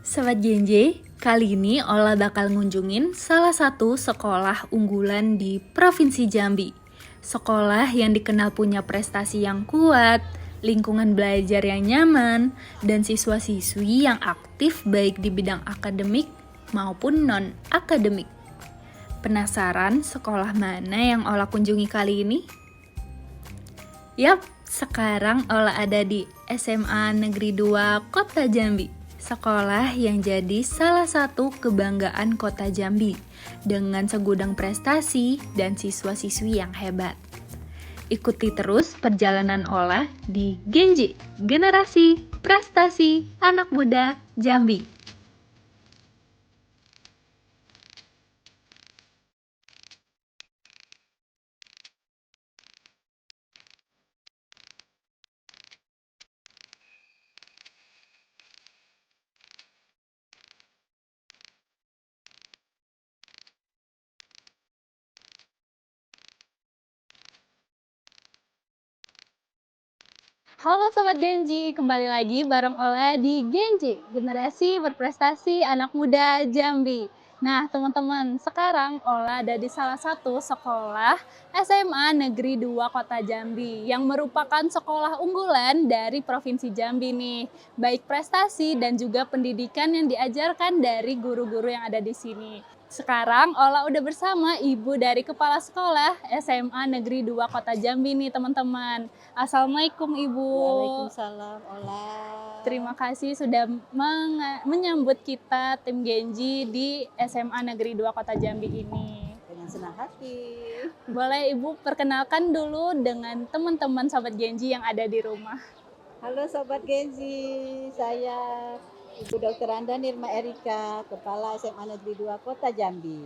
Sobat Genje, kali ini Ola bakal ngunjungin salah satu sekolah unggulan di Provinsi Jambi. Sekolah yang dikenal punya prestasi yang kuat, lingkungan belajar yang nyaman, dan siswa-siswi yang aktif baik di bidang akademik maupun non-akademik. Penasaran sekolah mana yang Ola kunjungi kali ini? Yap, sekarang Ola ada di SMA Negeri 2 Kota Jambi. Sekolah yang jadi salah satu kebanggaan Kota Jambi dengan segudang prestasi dan siswa-siswi yang hebat. Ikuti terus perjalanan Ola di Genji, Generasi Prestasi Anak Muda Jambi. Halo Sobat Genji, kembali lagi bareng Ola di Genji, Generasi Berprestasi Anak Muda Jambi. Nah teman-teman, sekarang Ola ada di salah satu sekolah SMA Negeri 2 Kota Jambi yang merupakan sekolah unggulan dari Provinsi Jambi nih. Baik prestasi dan juga pendidikan yang diajarkan dari guru-guru yang ada di sini. Sekarang Ola udah bersama ibu dari kepala sekolah SMA Negeri 2 Kota Jambi nih teman-teman. Assalamualaikum Ibu. Waalaikumsalam, Ola. Terima kasih sudah menyambut kita tim Genji di SMA Negeri 2 Kota Jambi ini. Dengan senang hati. Boleh Ibu perkenalkan dulu dengan teman-teman Sobat Genji yang ada di rumah. Halo Sobat Genzi, saya Ibu Dr. Anda Nirma Erika, Kepala SMA Negeri 2 Kota Jambi.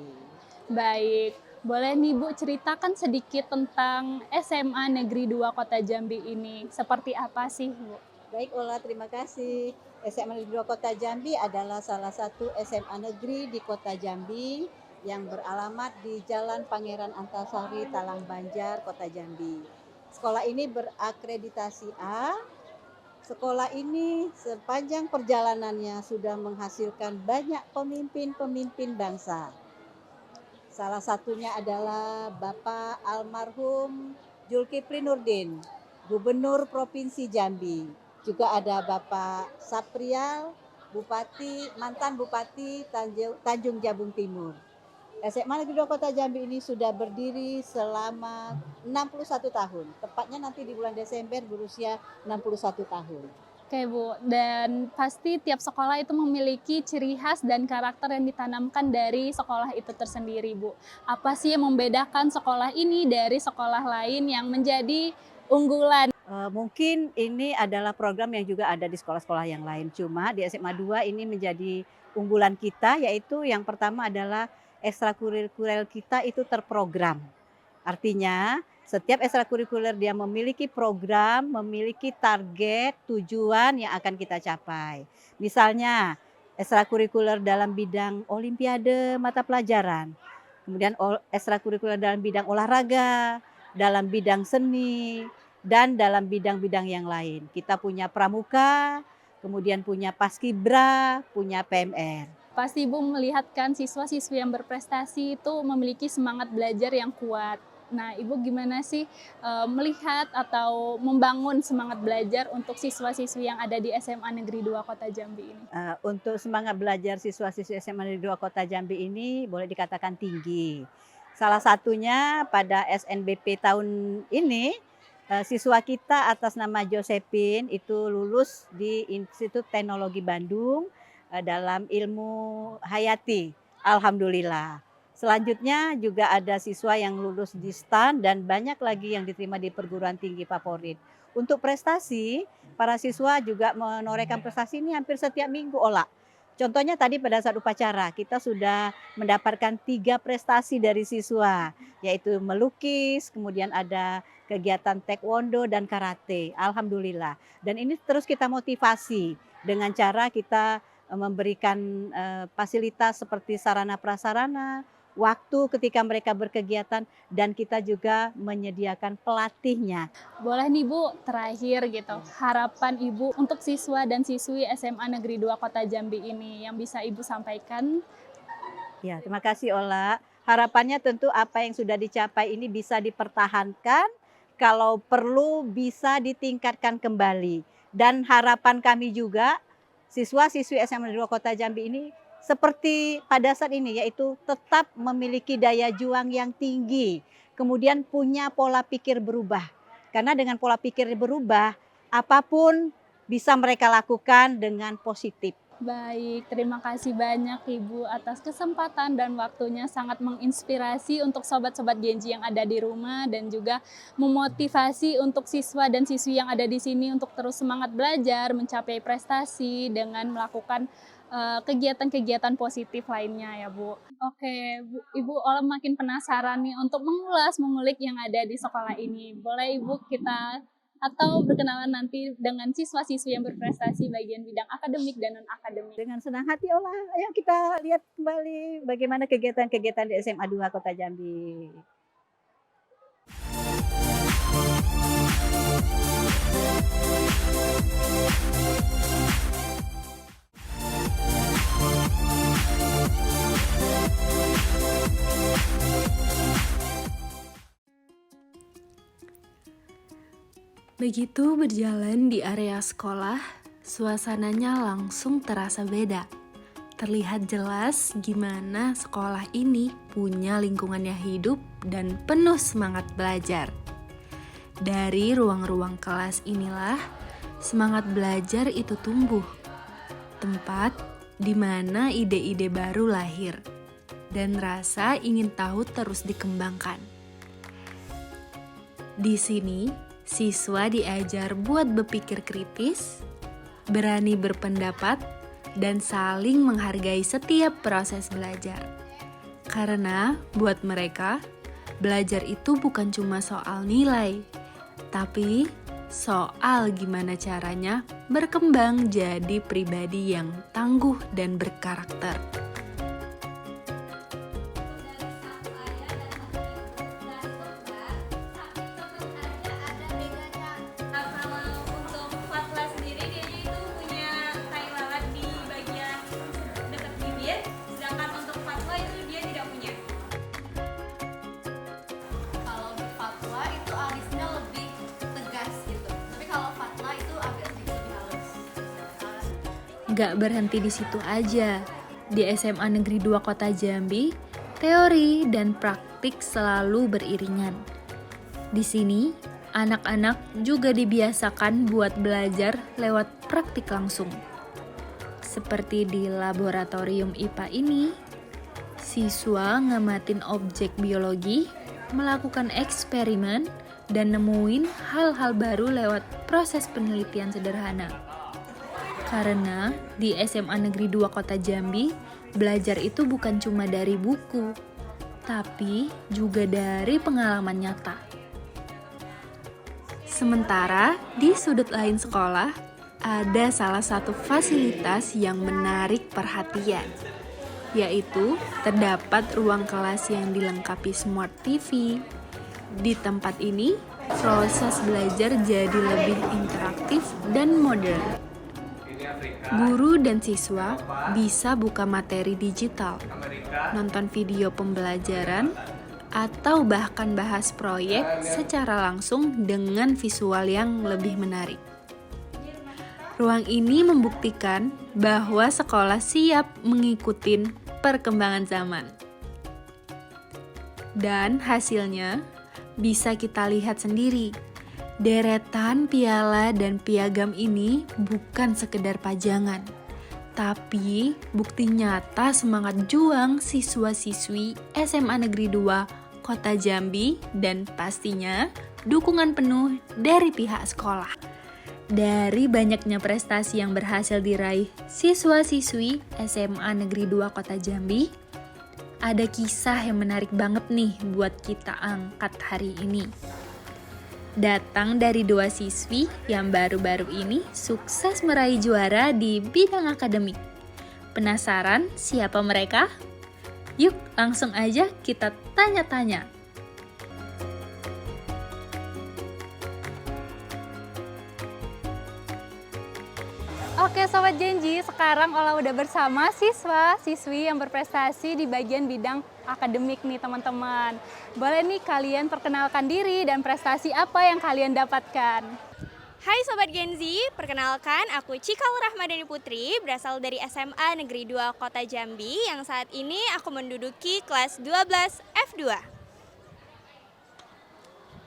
Baik, boleh nih Bu ceritakan sedikit tentang SMA Negeri 2 Kota Jambi ini. Seperti apa sih Bu? Baik Ola, terima kasih. SMA Negeri 2 Kota Jambi adalah salah satu SMA negeri di Kota Jambi yang beralamat di Jalan Pangeran Antasari, Talang Banjar, Kota Jambi. Sekolah ini berakreditasi A. Sekolah ini sepanjang perjalanannya sudah menghasilkan banyak pemimpin-pemimpin bangsa. Salah satunya adalah Bapak almarhum Zulkifli Nurdin, Gubernur Provinsi Jambi. Juga ada Bapak Saprial, mantan Bupati Tanjung Jabung Timur. SMA Negeri 2 Kota Jambi ini sudah berdiri selama 61 tahun. Tepatnya nanti di bulan Desember berusia 61 tahun. Oke Bu, dan pasti tiap sekolah itu memiliki ciri khas dan karakter yang ditanamkan dari sekolah itu tersendiri Bu. Apa sih yang membedakan sekolah ini dari sekolah lain yang menjadi unggulan? Mungkin ini adalah program yang juga ada di sekolah-sekolah yang lain. Cuma di SMA 2 ini menjadi unggulan kita, yaitu yang pertama adalah ekstrakurikuler kita itu terprogram. Artinya setiap ekstrakurikuler dia memiliki program, memiliki target, tujuan yang akan kita capai. Misalnya ekstrakurikuler dalam bidang olimpiade mata pelajaran, kemudian ekstrakurikuler dalam bidang olahraga, dalam bidang seni, dan dalam bidang-bidang yang lain. Kita punya pramuka, kemudian punya paskibra, punya PMR. Pasti Ibu melihat kan siswa-siswi yang berprestasi itu memiliki semangat belajar yang kuat. Nah, Ibu gimana sih melihat atau membangun semangat belajar untuk siswa-siswi yang ada di SMA Negeri 2 Kota Jambi ini? Untuk semangat belajar siswa-siswi SMA Negeri 2 Kota Jambi ini boleh dikatakan tinggi. Salah satunya pada SNBP tahun ini, siswa kita atas nama Josephine itu lulus di Institut Teknologi Bandung dalam ilmu hayati. Alhamdulillah. Selanjutnya juga ada siswa yang lulus di STAN dan banyak lagi yang diterima di perguruan tinggi favorit. Untuk prestasi, para siswa juga menorehkan prestasi ini hampir setiap minggu, Ola. Contohnya tadi pada saat upacara, kita sudah mendapatkan 3 prestasi dari siswa, yaitu melukis, kemudian ada kegiatan taekwondo dan karate. Alhamdulillah. Dan ini terus kita motivasi dengan cara kita memberikan fasilitas seperti sarana prasarana waktu ketika mereka berkegiatan, dan kita juga menyediakan pelatihnya. Boleh nih Bu, terakhir gitu, harapan Ibu untuk siswa dan siswi SMA Negeri 2 Kota Jambi ini yang bisa Ibu sampaikan? Ya, terima kasih Ola. Harapannya tentu apa yang sudah dicapai ini bisa dipertahankan, kalau perlu bisa ditingkatkan kembali. Dan harapan kami juga, siswa-siswi SMA 2 Kota Jambi ini seperti pada saat ini, yaitu tetap memiliki daya juang yang tinggi, kemudian punya pola pikir berubah. Karena dengan pola pikir berubah, apapun bisa mereka lakukan dengan positif. Baik, terima kasih banyak Ibu atas kesempatan dan waktunya, sangat menginspirasi untuk sobat-sobat Genji yang ada di rumah dan juga memotivasi untuk siswa dan siswi yang ada di sini untuk terus semangat belajar, mencapai prestasi dengan melakukan kegiatan-kegiatan positif lainnya ya Bu. Oke, Ibu Ola makin penasaran nih untuk mengulik yang ada di sekolah ini. Boleh Ibu kita atau berkenalan nanti dengan siswa-siswi yang berprestasi bagian bidang akademik dan non-akademik. Dengan senang hati Ola, ayo kita lihat kembali bagaimana kegiatan-kegiatan di SMA 2 Kota Jambi. Begitu berjalan di area sekolah, suasananya langsung terasa beda. Terlihat jelas gimana sekolah ini punya lingkungannya hidup dan penuh semangat belajar. Dari ruang-ruang kelas inilah semangat belajar itu tumbuh. Tempat di mana ide-ide baru lahir dan rasa ingin tahu terus dikembangkan. Di sini, siswa diajar buat berpikir kritis, berani berpendapat, dan saling menghargai setiap proses belajar. Karena buat mereka, belajar itu bukan cuma soal nilai, tapi soal gimana caranya berkembang jadi pribadi yang tangguh dan berkarakter. Gak berhenti di situ aja. Di SMA Negeri 2 Kota Jambi, teori dan praktik selalu beriringan. Di sini, anak-anak juga dibiasakan buat belajar lewat praktik langsung. Seperti di laboratorium IPA ini, siswa ngamatin objek biologi, melakukan eksperimen, dan nemuin hal-hal baru lewat proses penelitian sederhana. Karena di SMA Negeri 2 Kota Jambi, belajar itu bukan cuma dari buku, tapi juga dari pengalaman nyata. Sementara di sudut lain sekolah, ada salah satu fasilitas yang menarik perhatian, yaitu terdapat ruang kelas yang dilengkapi Smart TV. Di tempat ini, proses belajar jadi lebih interaktif dan modern. Guru dan siswa bisa buka materi digital, nonton video pembelajaran, atau bahkan bahas proyek secara langsung dengan visual yang lebih menarik. Ruang ini membuktikan bahwa sekolah siap mengikuti perkembangan zaman. Dan hasilnya bisa kita lihat sendiri. Deretan piala dan piagam ini bukan sekedar pajangan, tapi bukti nyata semangat juang siswa-siswi SMA Negeri 2 Kota Jambi dan pastinya dukungan penuh dari pihak sekolah. Dari banyaknya prestasi yang berhasil diraih siswa-siswi SMA Negeri 2 Kota Jambi, ada kisah yang menarik banget nih buat kita angkat hari ini. Datang dari 2 siswi yang baru-baru ini sukses meraih juara di bidang akademik. Penasaran siapa mereka? Yuk, langsung aja kita tanya-tanya. Oke Sobat Genji, sekarang Ola udah bersama siswa-siswi yang berprestasi di bagian bidang akademik nih teman-teman. Boleh nih kalian perkenalkan diri dan prestasi apa yang kalian dapatkan? Hai Sobat Genzi, perkenalkan aku Cikal Rahmadani Putri, berasal dari SMA Negeri 2 Kota Jambi yang saat ini aku menduduki kelas 12 F2.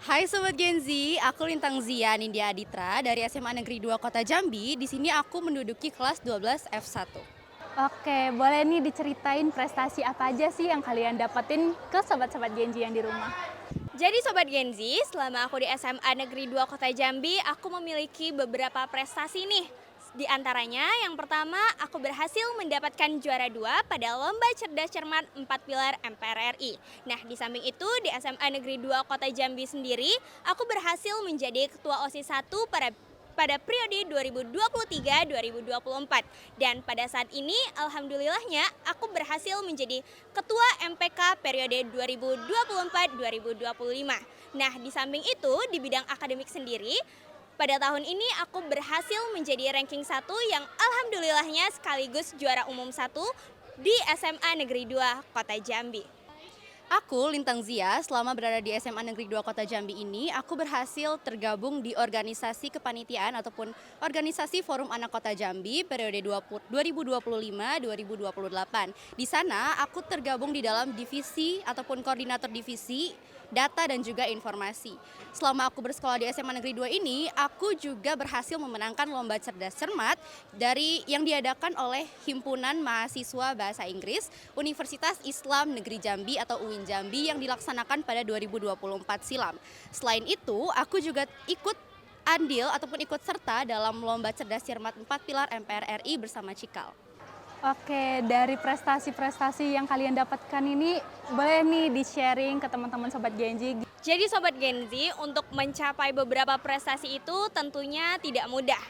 Hai Sobat Genzi, aku Lintang Zia Nindya Aditra dari SMA Negeri 2 Kota Jambi. Di sini aku menduduki kelas 12 F1. Oke, boleh nih diceritain prestasi apa aja sih yang kalian dapetin ke sobat-sobat Genji yang di rumah? Jadi Sobat Genzi, selama aku di SMA Negeri 2 Kota Jambi, aku memiliki beberapa prestasi nih. Di antaranya, yang pertama, aku berhasil mendapatkan juara 2 pada Lomba Cerdas Cermat 4 Pilar MPR RI. Nah, di samping itu, di SMA Negeri 2 Kota Jambi sendiri, aku berhasil menjadi Ketua OSIS 1 pada periode 2023-2024. Dan pada saat ini, alhamdulillahnya, aku berhasil menjadi Ketua MPK periode 2024-2025. Nah, di samping itu, di bidang akademik sendiri, pada tahun ini aku berhasil menjadi ranking 1 yang alhamdulillahnya sekaligus juara umum 1 di SMA Negeri 2 Kota Jambi. Aku Lintang Zia, selama berada di SMA Negeri 2 Kota Jambi ini, aku berhasil tergabung di organisasi kepanitiaan ataupun organisasi Forum Anak Kota Jambi periode 2025-2028. Di sana aku tergabung di dalam divisi ataupun koordinator divisi data dan juga informasi. Selama aku bersekolah di SMA Negeri 2 ini, aku juga berhasil memenangkan Lomba Cerdas Cermat yang diadakan oleh Himpunan Mahasiswa Bahasa Inggris Universitas Islam Negeri Jambi atau UIN Jambi yang dilaksanakan pada 2024 silam. Selain itu, aku juga ikut andil ataupun ikut serta dalam Lomba Cerdas Cermat 4 Pilar MPR RI bersama Cikal. Oke, dari prestasi-prestasi yang kalian dapatkan ini, boleh nih di-sharing ke teman-teman Sobat Genji. Jadi Sobat Genzi, untuk mencapai beberapa prestasi itu tentunya tidak mudah.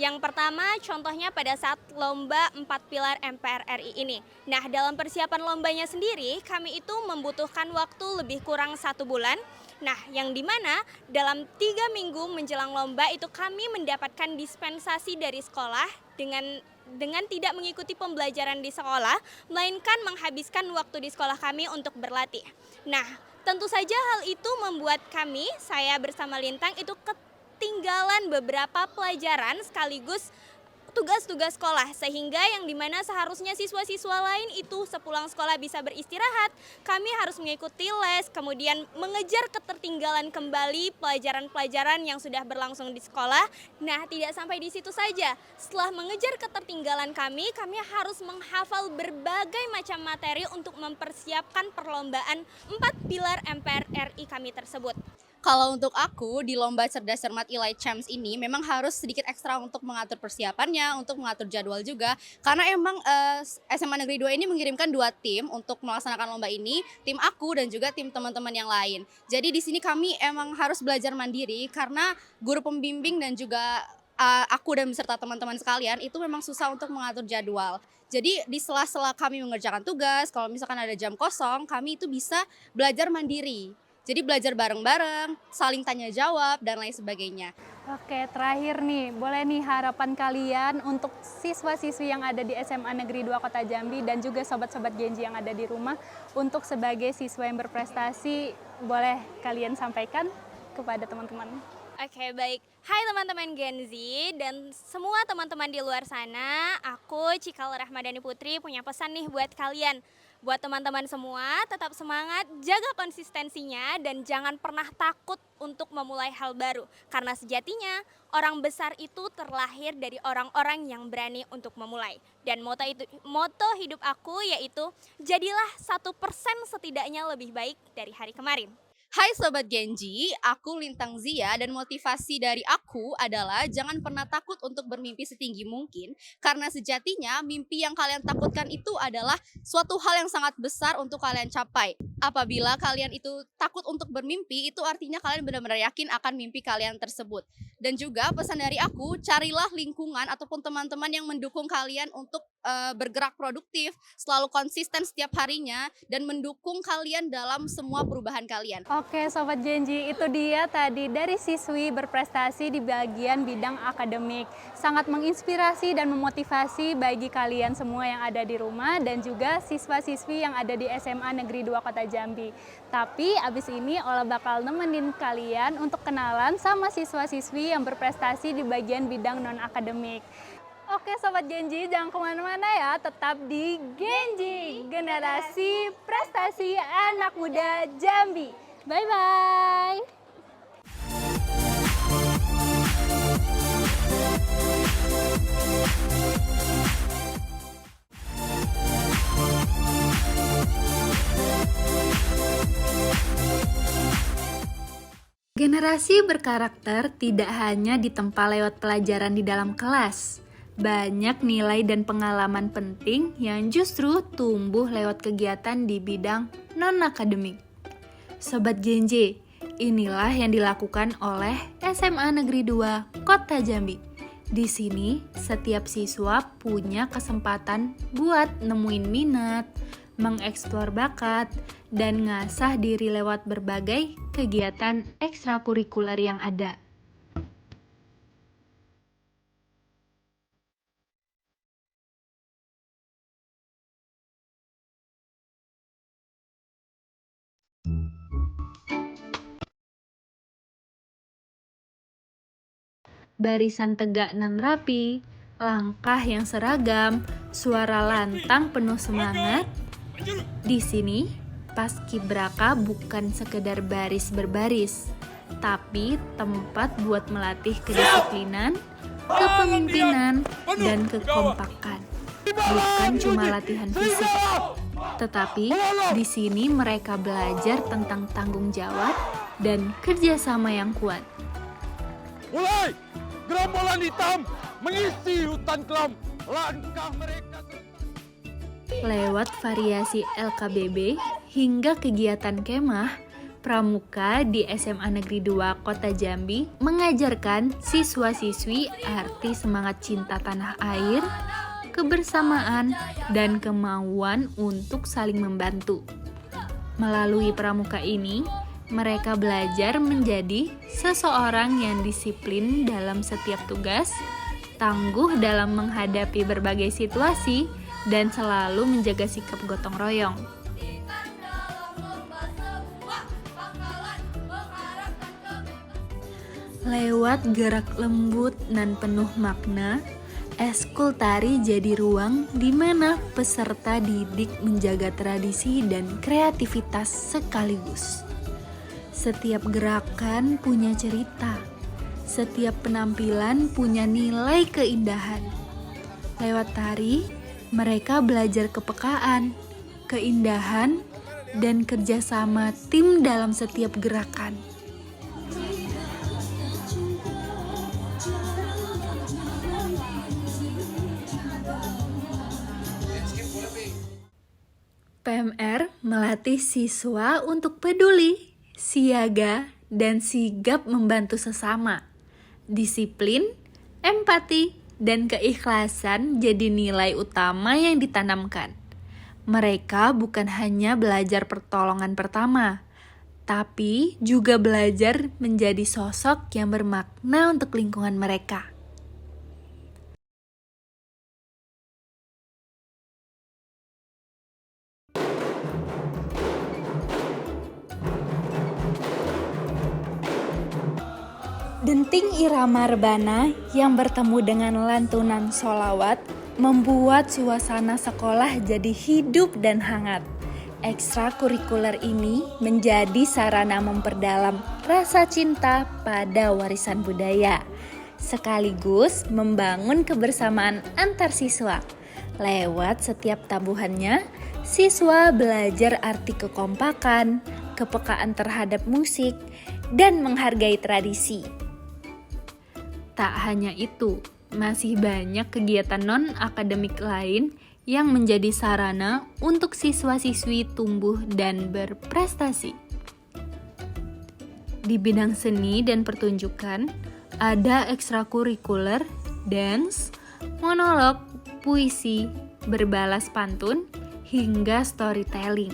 Yang pertama, contohnya pada saat Lomba 4 Pilar MPR RI ini. Nah, dalam persiapan lombanya sendiri, kami itu membutuhkan waktu lebih kurang 1 bulan. Nah, yang dimana dalam 3 minggu menjelang lomba itu kami mendapatkan dispensasi dari sekolah dengan tidak mengikuti pembelajaran di sekolah, melainkan menghabiskan waktu di sekolah kami untuk berlatih. Nah, tentu saja hal itu membuat saya bersama Lintang itu ketinggalan beberapa pelajaran sekaligus tugas-tugas sekolah, sehingga yang dimana seharusnya siswa-siswa lain itu sepulang sekolah bisa beristirahat, kami harus mengikuti les, kemudian mengejar ketertinggalan kembali pelajaran-pelajaran yang sudah berlangsung di sekolah. Nah, tidak sampai di situ saja, setelah mengejar ketertinggalan kami harus menghafal berbagai macam materi untuk mempersiapkan perlombaan 4 Pilar MPR RI kami tersebut. Kalau untuk aku di Lomba Cerdas Cermat Elite Champs ini memang harus sedikit ekstra untuk mengatur persiapannya, untuk mengatur jadwal juga. Karena emang SMA Negeri 2 ini mengirimkan 2 tim untuk melaksanakan lomba ini, tim aku dan juga tim teman-teman yang lain. Jadi di sini kami emang harus belajar mandiri karena guru pembimbing dan juga aku dan beserta teman-teman sekalian itu memang susah untuk mengatur jadwal. Jadi di sela-sela kami mengerjakan tugas, kalau misalkan ada jam kosong, kami itu bisa belajar mandiri. Jadi belajar bareng-bareng, saling tanya jawab, dan lain sebagainya. Oke, terakhir nih, boleh nih harapan kalian untuk siswa-siswi yang ada di SMA Negeri 2 Kota Jambi dan juga sobat-sobat Genji yang ada di rumah untuk sebagai siswa yang berprestasi, boleh kalian sampaikan kepada teman-teman. Oke, baik. Hai teman-teman Genzi dan semua teman-teman di luar sana, aku Cikal Rahmadani Putri punya pesan nih buat kalian. Buat teman-teman semua, tetap semangat, jaga konsistensinya, dan jangan pernah takut untuk memulai hal baru. Karena sejatinya, orang besar itu terlahir dari orang-orang yang berani untuk memulai. Dan moto hidup aku yaitu, jadilah 1% setidaknya lebih baik dari hari kemarin. Hai Sobat Genji, aku Lintang Zia dan motivasi dari aku adalah jangan pernah takut untuk bermimpi setinggi mungkin karena sejatinya mimpi yang kalian takutkan itu adalah suatu hal yang sangat besar untuk kalian capai. Apabila kalian itu takut untuk bermimpi, itu artinya kalian benar-benar yakin akan mimpi kalian tersebut. Dan juga pesan dari aku, carilah lingkungan ataupun teman-teman yang mendukung kalian untuk bergerak produktif, selalu konsisten setiap harinya, dan mendukung kalian dalam semua perubahan kalian. Oke Sobat Genji, itu dia tadi dari siswi berprestasi di bagian bidang akademik. Sangat menginspirasi dan memotivasi bagi kalian semua yang ada di rumah dan juga siswa-siswi yang ada di SMA Negeri 2 Kota Jambi. Tapi abis ini Ola bakal nemenin kalian untuk kenalan sama siswa-siswi yang berprestasi di bagian bidang non-akademik. Oke Sobat Genji, jangan kemana-mana ya, tetap di Genji, generasi prestasi anak muda Jambi. Bye-bye. Generasi berkarakter tidak hanya ditempa lewat pelajaran di dalam kelas. Banyak nilai dan pengalaman penting yang justru tumbuh lewat kegiatan di bidang non-akademik. Sobat Genji, inilah yang dilakukan oleh SMA Negeri 2 Kota Jambi. Di sini, setiap siswa punya kesempatan buat nemuin minat, mengeksplor bakat, dan ngasah diri lewat berbagai kegiatan ekstrakurikuler yang ada. Barisan tegak nan rapi, langkah yang seragam, suara lantang penuh semangat. Di sini, paskibraka bukan sekedar baris berbaris, tapi tempat buat melatih kedisiplinan, kepemimpinan, dan kekompakan. Bukan cuma latihan fisik, tetapi di sini mereka belajar tentang tanggung jawab dan kerjasama yang kuat. Mulai! Gerombolan hitam mengisi hutan kelam. Langkah mereka Lewat variasi LKBB hingga kegiatan kemah, Pramuka di SMA Negeri 2 Kota Jambi mengajarkan siswa-siswi arti semangat cinta tanah air, kebersamaan, dan kemauan untuk saling membantu. Melalui pramuka ini, mereka belajar menjadi seseorang yang disiplin dalam setiap tugas, tangguh dalam menghadapi berbagai situasi, dan selalu menjaga sikap gotong royong. Lewat gerak lembut dan penuh makna, eskul tari jadi ruang di mana peserta didik menjaga tradisi dan kreativitas sekaligus. Setiap gerakan punya cerita, setiap penampilan punya nilai keindahan. Lewat tari, mereka belajar kepekaan, keindahan, dan kerjasama tim dalam setiap gerakan. PMR melatih siswa untuk peduli, siaga, dan sigap membantu sesama. Disiplin, empati, dan keikhlasan jadi nilai utama yang ditanamkan. Mereka bukan hanya belajar pertolongan pertama, tapi juga belajar menjadi sosok yang bermakna untuk lingkungan mereka. Denting irama rebana yang bertemu dengan lantunan sholawat membuat suasana sekolah jadi hidup dan hangat. Ekstrakurikuler ini menjadi sarana memperdalam rasa cinta pada warisan budaya, sekaligus membangun kebersamaan antar siswa. Lewat setiap tabuhannya, siswa belajar arti kekompakan, kepekaan terhadap musik, dan menghargai tradisi. Tak hanya itu, masih banyak kegiatan non-akademik lain yang menjadi sarana untuk siswa-siswi tumbuh dan berprestasi. Di bidang seni dan pertunjukan, ada ekstrakurikuler, dance, monolog, puisi, berbalas pantun, hingga storytelling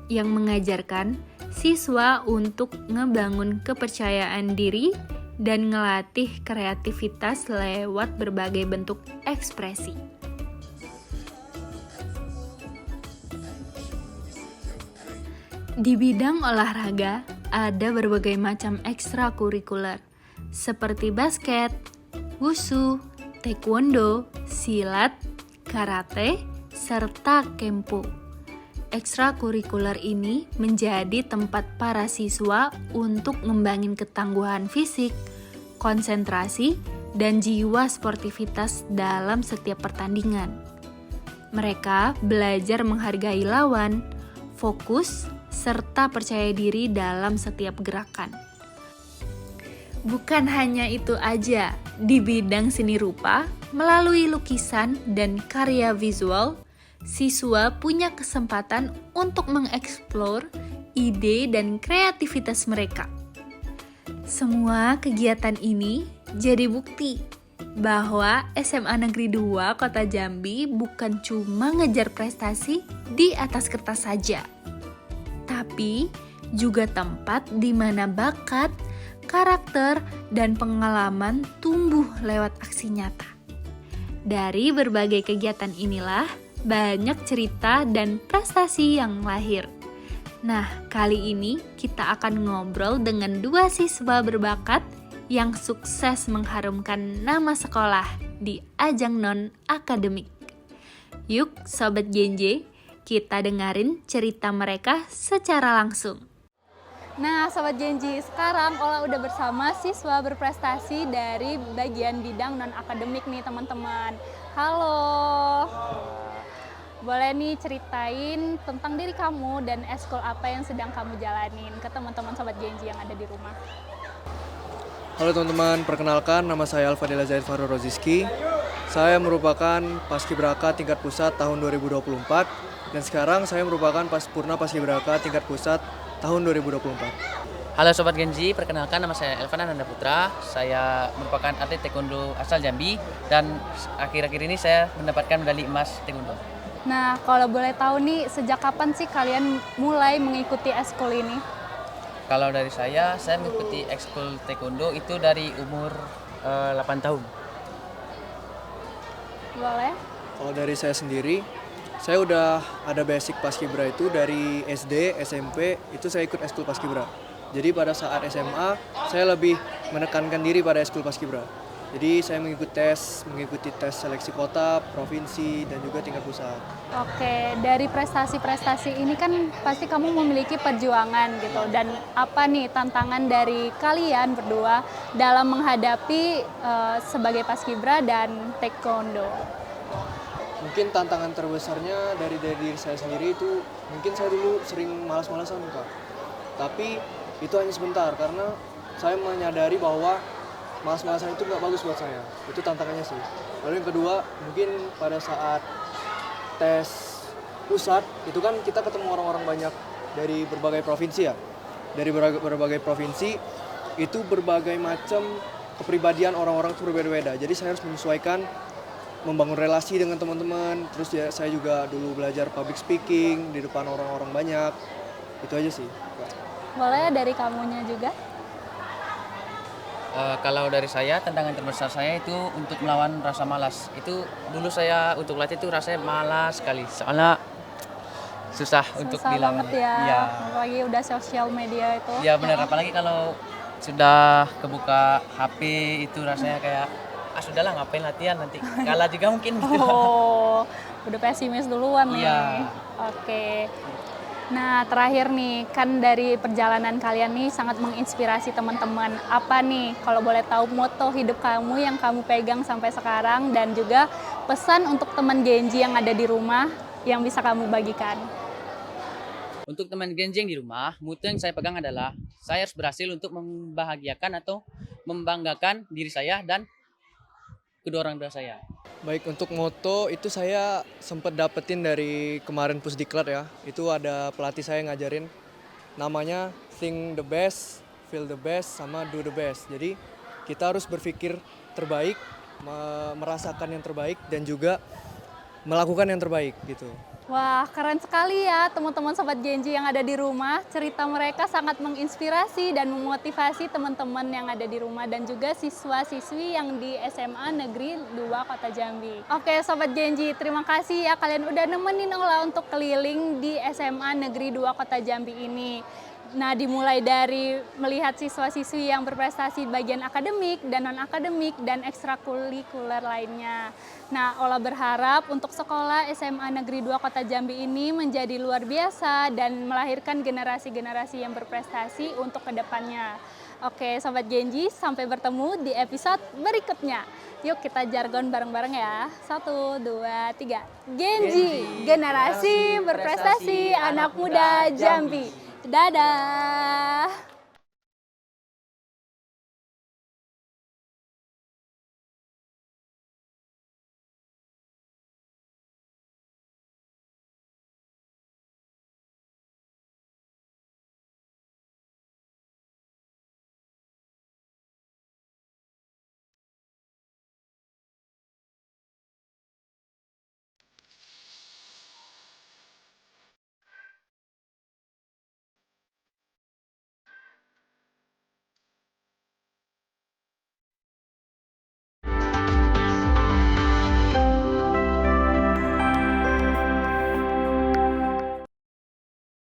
yang mengajarkan siswa untuk ngebangun kepercayaan diri dan ngelatih kreativitas lewat berbagai bentuk ekspresi. Di bidang olahraga, ada berbagai macam ekstrakurikuler seperti basket, wushu, taekwondo, silat, karate, serta kempo. Ekstrakurikuler ini menjadi tempat para siswa untuk ngembangin ketangguhan fisik, konsentrasi, dan jiwa sportivitas dalam setiap pertandingan. Mereka belajar menghargai lawan, fokus, serta percaya diri dalam setiap gerakan. Bukan hanya itu aja, di bidang seni rupa, melalui lukisan dan karya visual, siswa punya kesempatan untuk mengeksplor ide dan kreativitas mereka. Semua kegiatan ini jadi bukti bahwa SMA Negeri 2 Kota Jambi bukan cuma ngejar prestasi di atas kertas saja, tapi juga tempat di mana bakat, karakter, dan pengalaman tumbuh lewat aksi nyata. Dari berbagai kegiatan inilah banyak cerita dan prestasi yang lahir. Nah, kali ini kita akan ngobrol dengan 2 siswa berbakat yang sukses mengharumkan nama sekolah di ajang non-akademik. Yuk, Sobat Genje, kita dengerin cerita mereka secara langsung. Nah, Sobat Genji, sekarang Ola udah bersama siswa berprestasi dari bagian bidang non-akademik nih teman-teman. Halo. Boleh nih ceritain tentang diri kamu dan eskul apa yang sedang kamu jalanin ke teman-teman Sobat Genji yang ada di rumah. Halo teman-teman, perkenalkan nama saya Alfadila Zaid Farul Roziski. Saya merupakan Paskibraka tingkat pusat tahun 2024 dan sekarang saya merupakan Purna Paskibraka tingkat pusat tahun 2024. Halo Sobat Genji, perkenalkan nama saya Elvan Ananda Putra. Saya merupakan atlet taekwondo asal Jambi dan akhir-akhir ini saya mendapatkan medali emas taekwondo. Nah, kalau boleh tahu nih, sejak kapan sih kalian mulai mengikuti eskul ini? Kalau dari saya mengikuti ekskul taekwondo itu dari umur 8 tahun. Boleh? Kalau dari saya sendiri, saya udah ada basic Paskibra itu dari SD, SMP, itu saya ikut eskul Paskibra. Jadi pada saat SMA, saya lebih menekankan diri pada eskul Paskibra. Jadi saya mengikuti tes seleksi kota, provinsi, dan juga tingkat pusat. Oke, dari prestasi-prestasi ini kan pasti kamu memiliki perjuangan gitu. Dan apa nih tantangan dari kalian berdua dalam menghadapi sebagai Paskibra dan taekwondo? Mungkin tantangan terbesarnya dari diri saya sendiri itu, mungkin saya dulu sering malas-malasan Kak. Tapi itu hanya sebentar karena saya menyadari bahwa malas-malasan itu nggak bagus buat saya. Itu tantangannya sih. Lalu yang kedua, mungkin pada saat tes pusat itu kan kita ketemu orang-orang banyak dari berbagai provinsi ya. Dari berbagai provinsi itu berbagai macam kepribadian orang-orang itu berbeda-beda. Jadi saya harus menyesuaikan, membangun relasi dengan teman-teman. Terus ya saya juga dulu belajar public speaking di depan orang-orang banyak. Itu aja sih. Boleh dari kamunya juga? Kalau dari saya, tantangan terbesar saya itu untuk melawan rasa malas. Itu dulu saya untuk latih itu rasanya malas sekali. Soalnya susah untuk dilawan. Banget ya, Iya. apalagi udah sosial media itu. Ya benar, apalagi kalau sudah kebuka HP itu rasanya kayak sudahlah ngapain latihan, nanti kalah juga mungkin gitu. Oh, udah pesimis duluan nih. Iya. Oke. Nah, terakhir nih, kan dari perjalanan kalian nih sangat menginspirasi teman-teman. Apa nih, kalau boleh tahu moto hidup kamu yang kamu pegang sampai sekarang dan juga pesan untuk teman Genji yang ada di rumah yang bisa kamu bagikan? Untuk teman Genji yang di rumah, moto yang saya pegang adalah saya harus berhasil untuk membahagiakan atau membanggakan diri saya dan kedua orang tua saya. Baik, untuk moto itu saya sempat dapetin dari kemarin Pusdiklat ya. Itu ada pelatih saya ngajarin namanya think the best, feel the best, sama do the best. Jadi kita harus berpikir terbaik, merasakan yang terbaik dan juga melakukan yang terbaik gitu. Wah, keren sekali ya teman-teman Sobat Genji yang ada di rumah. Cerita mereka sangat menginspirasi dan memotivasi teman-teman yang ada di rumah dan juga siswa-siswi yang di SMA Negeri 2 Kota Jambi. Oke, Sobat Genji, terima kasih ya kalian udah nemenin Ola untuk keliling di SMA Negeri 2 Kota Jambi ini. Nah, dimulai dari melihat siswa-siswi yang berprestasi bagian akademik dan non-akademik dan ekstrakurikuler lainnya. Nah, Ola berharap untuk sekolah SMA Negeri 2 Kota Jambi ini menjadi luar biasa dan melahirkan generasi-generasi yang berprestasi untuk kedepannya. Oke, Sobat Genji, sampai bertemu di episode berikutnya. Yuk kita jargon bareng-bareng ya. 1, 2, 3. Genji, generasi berprestasi anak muda Jambi. Dadah!